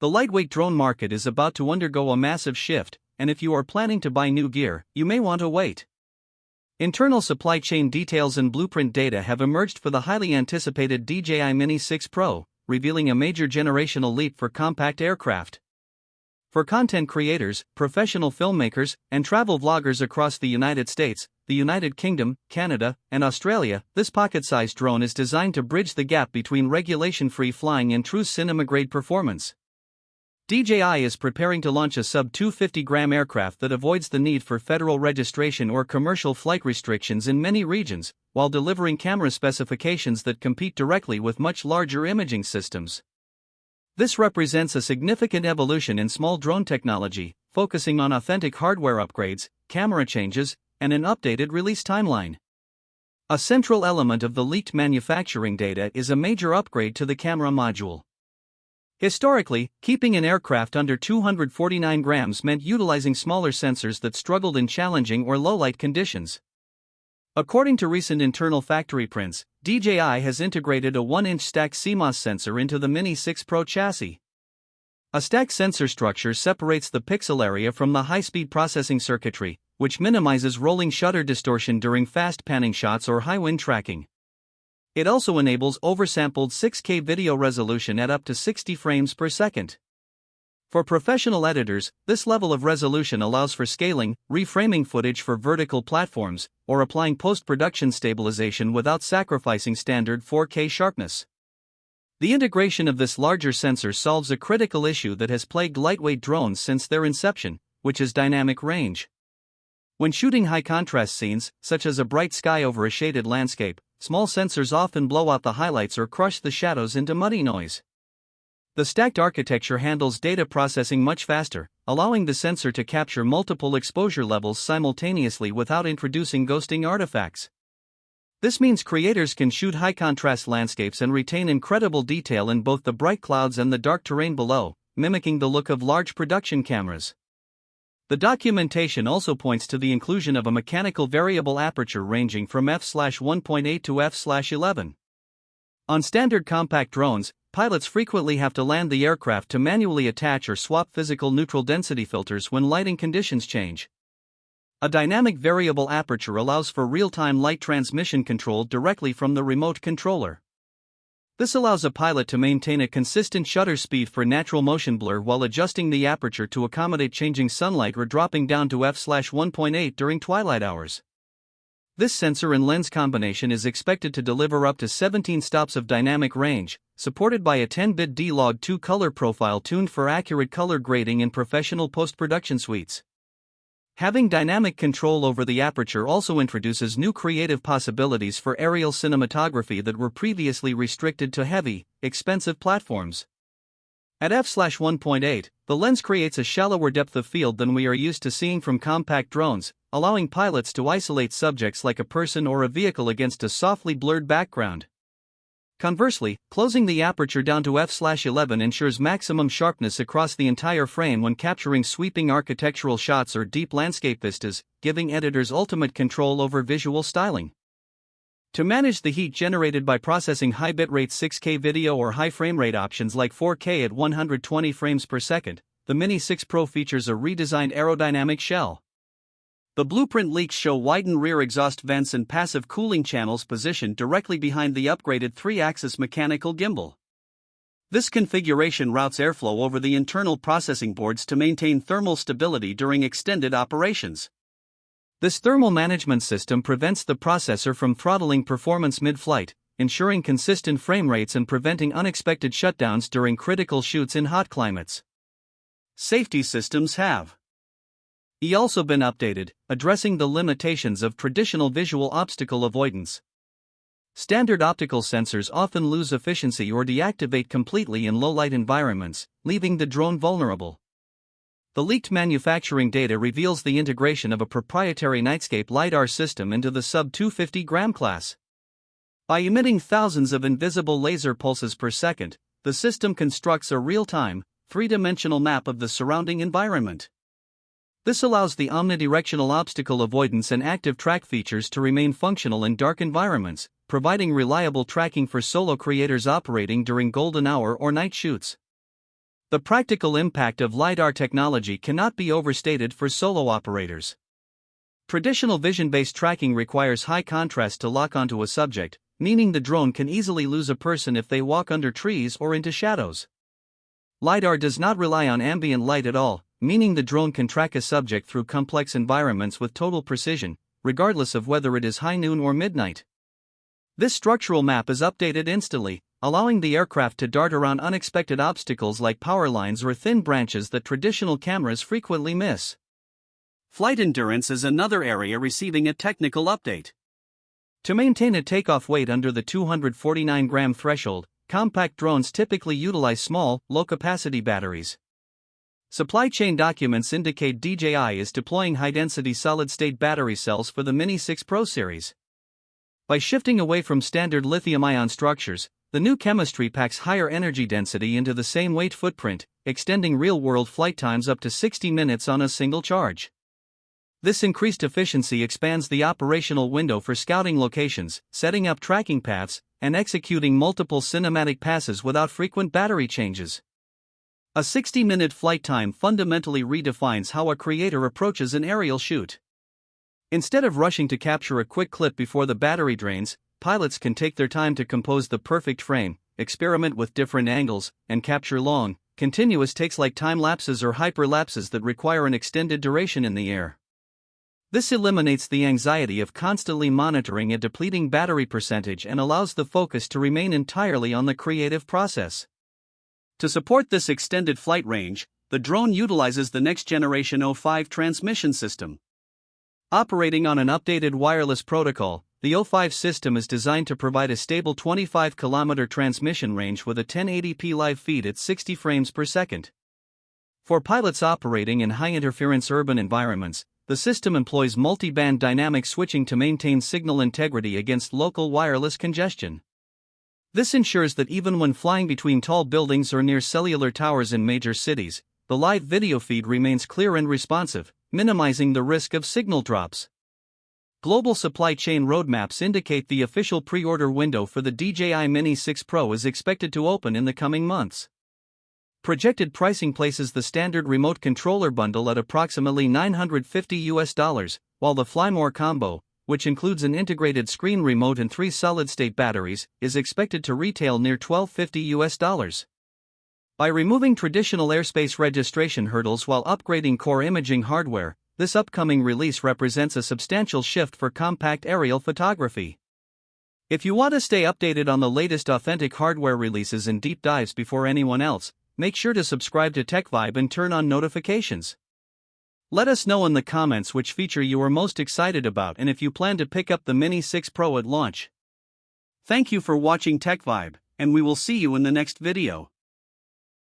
The lightweight drone market is about to undergo a massive shift, and if you are planning to buy new gear, you may want to wait. Internal supply chain details and blueprint data have emerged for the highly anticipated DJI Mini 6 Pro, revealing a major generational leap for compact aircraft. For content creators, professional filmmakers, and travel vloggers across the United States, the United Kingdom, Canada, and Australia, this pocket-sized drone is designed to bridge the gap between regulation-free flying and true cinema-grade performance. DJI is preparing to launch a sub-250-gram aircraft that avoids the need for federal registration or commercial flight restrictions in many regions, while delivering camera specifications that compete directly with much larger imaging systems. This represents a significant evolution in small drone technology, focusing on authentic hardware upgrades, camera changes, and an updated release timeline. A central element of the leaked manufacturing data is a major upgrade to the camera module. Historically, keeping an aircraft under 249 grams meant utilizing smaller sensors that struggled in challenging or low-light conditions. According to recent internal factory prints, DJI has integrated a 1-inch stacked CMOS sensor into the Mini 6 Pro chassis. A stacked sensor structure separates the pixel area from the high-speed processing circuitry, which minimizes rolling shutter distortion during fast panning shots or high-wind tracking. It also enables oversampled 6K video resolution at up to 60 frames per second. For professional editors, this level of resolution allows for scaling, reframing footage for vertical platforms, or applying post-production stabilization without sacrificing standard 4K sharpness. The integration of this larger sensor solves a critical issue that has plagued lightweight drones since their inception, which is dynamic range. When shooting high-contrast scenes, such as a bright sky over a shaded landscape, small sensors often blow out the highlights or crush the shadows into muddy noise. The stacked architecture handles data processing much faster, allowing the sensor to capture multiple exposure levels simultaneously without introducing ghosting artifacts. This means creators can shoot high-contrast landscapes and retain incredible detail in both the bright clouds and the dark terrain below, mimicking the look of large production cameras. The documentation also points to the inclusion of a mechanical variable aperture ranging from f/1.8 to f/11. On standard compact drones, pilots frequently have to land the aircraft to manually attach or swap physical neutral density filters when lighting conditions change. A dynamic variable aperture allows for real-time light transmission control directly from the remote controller. This allows a pilot to maintain a consistent shutter speed for natural motion blur while adjusting the aperture to accommodate changing sunlight or dropping down to f/1.8 during twilight hours. This sensor and lens combination is expected to deliver up to 17 stops of dynamic range, supported by a 10-bit D-Log2 color profile tuned for accurate color grading in professional post-production suites. Having dynamic control over the aperture also introduces new creative possibilities for aerial cinematography that were previously restricted to heavy, expensive platforms. At f/1.8, the lens creates a shallower depth of field than we are used to seeing from compact drones, allowing pilots to isolate subjects like a person or a vehicle against a softly blurred background. Conversely, closing the aperture down to f/11 ensures maximum sharpness across the entire frame when capturing sweeping architectural shots or deep landscape vistas, giving editors ultimate control over visual styling. To manage the heat generated by processing high bitrate 6K video or high frame rate options like 4K at 120 frames per second, the Mini 6 Pro features a redesigned aerodynamic shell. The blueprint leaks show widened rear exhaust vents and passive cooling channels positioned directly behind the upgraded 3-axis mechanical gimbal. This configuration routes airflow over the internal processing boards to maintain thermal stability during extended operations. This thermal management system prevents the processor from throttling performance mid-flight, ensuring consistent frame rates and preventing unexpected shutdowns during critical shoots in hot climates. Safety systems have also been updated, addressing the limitations of traditional visual obstacle avoidance. Standard optical sensors often lose efficiency or deactivate completely in low-light environments, leaving the drone vulnerable. The leaked manufacturing data reveals the integration of a proprietary Nightscape LiDAR system into the sub-250 gram class. By emitting thousands of invisible laser pulses per second, the system constructs a real-time, three-dimensional map of the surrounding environment. This allows the omnidirectional obstacle avoidance and active track features to remain functional in dark environments, providing reliable tracking for solo creators operating during golden hour or night shoots. The practical impact of LiDAR technology cannot be overstated for solo operators. Traditional vision-based tracking requires high contrast to lock onto a subject, meaning the drone can easily lose a person if they walk under trees or into shadows. LiDAR does not rely on ambient light at all, meaning the drone can track a subject through complex environments with total precision, regardless of whether it is high noon or midnight. This structural map is updated instantly, allowing the aircraft to dart around unexpected obstacles like power lines or thin branches that traditional cameras frequently miss. Flight endurance is another area receiving a technical update. To maintain a takeoff weight under the 249-gram threshold, compact drones typically utilize small, low-capacity batteries. Supply chain documents indicate DJI is deploying high-density solid-state battery cells for the Mini 6 Pro series. By shifting away from standard lithium-ion structures, the new chemistry packs higher energy density into the same weight footprint, extending real-world flight times up to 60 minutes on a single charge. This increased efficiency expands the operational window for scouting locations, setting up tracking paths, and executing multiple cinematic passes without frequent battery changes. A 60-minute flight time fundamentally redefines how a creator approaches an aerial shoot. Instead of rushing to capture a quick clip before the battery drains, pilots can take their time to compose the perfect frame, experiment with different angles, and capture long, continuous takes like time lapses or hyperlapses that require an extended duration in the air. This eliminates the anxiety of constantly monitoring a depleting battery percentage and allows the focus to remain entirely on the creative process. To support this extended flight range, the drone utilizes the next-generation O5 transmission system. Operating on an updated wireless protocol, the O5 system is designed to provide a stable 25-kilometer transmission range with a 1080p live feed at 60 frames per second. For pilots operating in high-interference urban environments, the system employs multi-band dynamic switching to maintain signal integrity against local wireless congestion. This ensures that even when flying between tall buildings or near cellular towers in major cities, the live video feed remains clear and responsive, minimizing the risk of signal drops. Global supply chain roadmaps indicate the official pre-order window for the DJI Mini 6 Pro is expected to open in the coming months. Projected pricing places the standard remote controller bundle at approximately $950, while the Fly More combo, which includes an integrated screen remote and 3 solid-state batteries, is expected to retail near $1,250. By removing traditional airspace registration hurdles while upgrading core imaging hardware, this upcoming release represents a substantial shift for compact aerial photography. If you want to stay updated on the latest authentic hardware releases and deep dives before anyone else, make sure to subscribe to TechVibe and turn on notifications. Let us know in the comments which feature you are most excited about and if you plan to pick up the Mini 6 Pro at launch. Thank you for watching TechVibe, and we will see you in the next video.